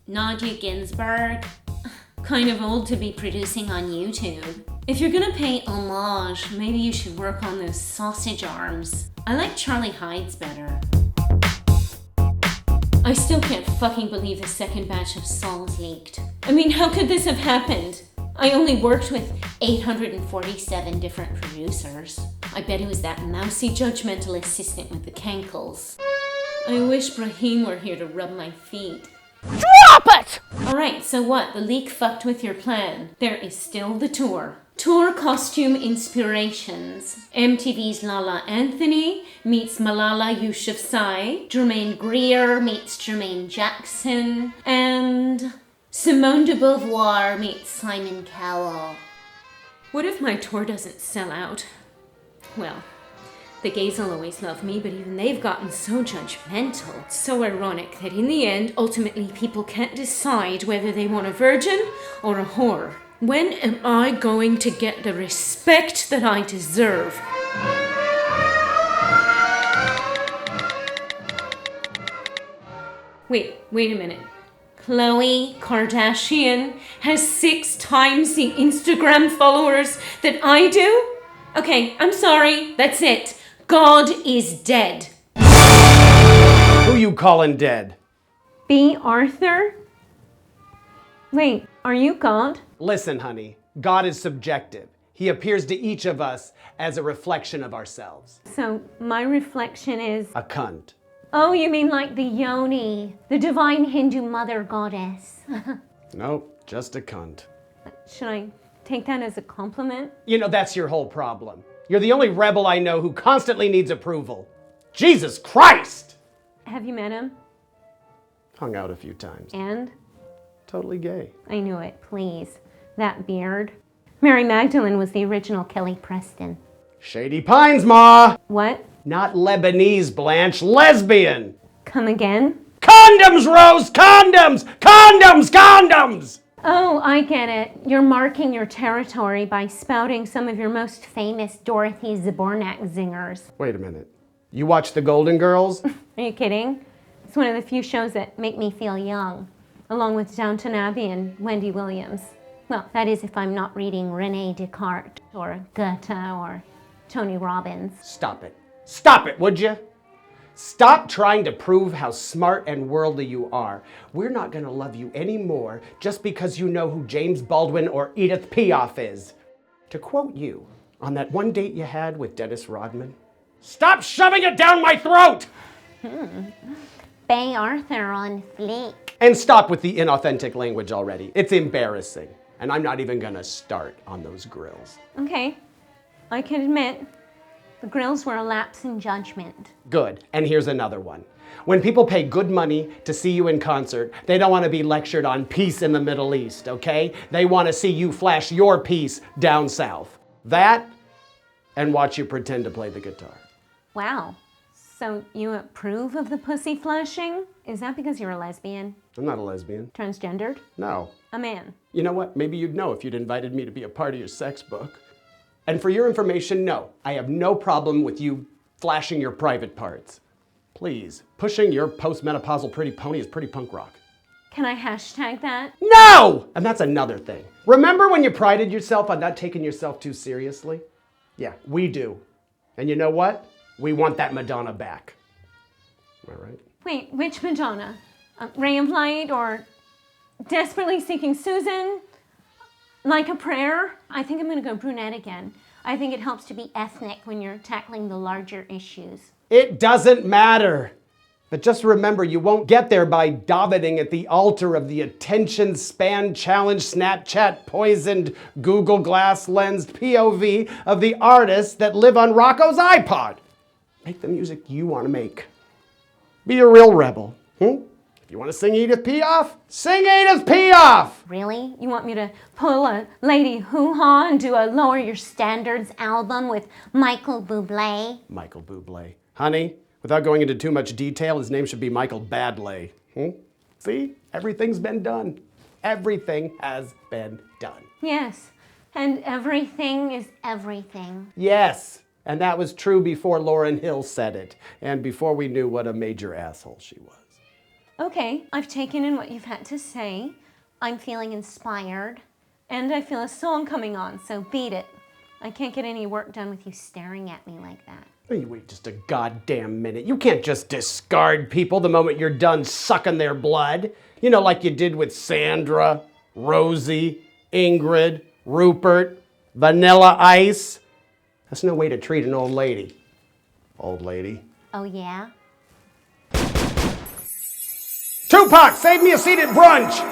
Nadya Ginsburg. Kind of old to be producing on YouTube. If you're gonna pay homage, maybe you should work on those sausage arms. I like Charlie Hyde's better. I still can't fucking believe the second batch of songs leaked. I mean, how could this have happened? I only worked with 847 different producers. I bet it was that mousy judgmental assistant with the cankles. I wish Bryan were here to rub my feet. Drop it! Alright, so what? The leak fucked with your plan. There is still the tour. Tour costume inspirations. MTV's Lala Anthony meets Malala Yousafzai. Jermaine Greer meets Jermaine Jackson. And Simone de Beauvoir meets Simon Cowell. What if my tour doesn't sell out? Well, the gays will always love me, but even they've gotten so judgmental. It's so ironic that in the end, ultimately people can't decide whether they want a virgin or a whore. When am I going to get the respect that I deserve? Wait a minute. Khloe Kardashian has 6 times the Instagram followers that I do? Okay, I'm sorry. That's it. God is dead. Who you calling dead? B. Arthur? Wait, are you God? Listen, honey, God is subjective. He appears to each of us as a reflection of ourselves. So my reflection is... A cunt. Oh, you mean like the Yoni, the divine Hindu mother goddess. Nope, just a cunt. Should I take that as a compliment? You know, that's your whole problem. You're the only rebel I know who constantly needs approval. Jesus Christ! Have you met him? Hung out a few times. And? Totally gay. I knew it, please. That beard. Mary Magdalene was the original Kelly Preston. Shady Pines, Ma! What? Not Lebanese, Blanche. Lesbian! Come again? Condoms, Rose! Condoms! Condoms! Condoms! Oh, I get it. You're marking your territory by spouting some of your most famous Dorothy Zbornak zingers. Wait a minute. You watch The Golden Girls? Are you kidding? It's one of the few shows that make me feel young, along with Downton Abbey and Wendy Williams. Well, that is if I'm not reading René Descartes or Goethe or Tony Robbins. Stop it. Stop it, would you? Stop trying to prove how smart and worldly you are. We're not gonna love you anymore just because you know who James Baldwin or Edith Piaf is. To quote you, on that one date you had with Dennis Rodman, stop shoving it down my throat! Bay Arthur on fleek. And stop with the inauthentic language already. It's embarrassing. And I'm not even gonna start on those grills. Okay, I can admit, the grills were a lapse in judgment. Good, and here's another one. When people pay good money to see you in concert, they don't want to be lectured on peace in the Middle East, okay? They want to see you flash your peace down south. That, and watch you pretend to play the guitar. Wow, so you approve of the pussy flashing? Is that because you're a lesbian? I'm not a lesbian. Transgendered? No. A man? You know what? Maybe you'd know if you'd invited me to be a part of your sex book. And for your information, no, I have no problem with you flashing your private parts. Please, pushing your postmenopausal pretty pony is pretty punk rock. Can I hashtag that? No! And that's another thing. Remember when you prided yourself on not taking yourself too seriously? Yeah, we do. And you know what? We want that Madonna back. Am I right? Wait, which Madonna? Ray of Light or Desperately Seeking Susan? Like a Prayer? I think I'm gonna go brunette again. I think it helps to be ethnic when you're tackling the larger issues. It doesn't matter. But just remember, you won't get there by davening at the altar of the attention span challenge, Snapchat poisoned, Google Glass lensed POV of the artists that live on Rocco's iPod. Make the music you want to make. Be a real rebel. If you want to sing Edith Piaf, sing Edith Piaf! Really? You want me to pull a Lady Hoo-Ha and do a Lower Your Standards album with Michael Bublé? Michael Bublé. Honey, without going into too much detail, his name should be Michael Badley. See? Everything's been done. Everything has been done. Yes, and everything is everything. Yes, and that was true before Lauryn Hill said it, and before we knew what a major asshole she was. Okay, I've taken in what you've had to say. I'm feeling inspired. And I feel a song coming on, so beat it. I can't get any work done with you staring at me like that. Hey, wait just a goddamn minute. You can't just discard people the moment you're done sucking their blood. You know, like you did with Sandra, Rosie, Ingrid, Rupert, Vanilla Ice. That's no way to treat an old lady. Old lady. Oh, yeah? Tupac, save me a seat at brunch!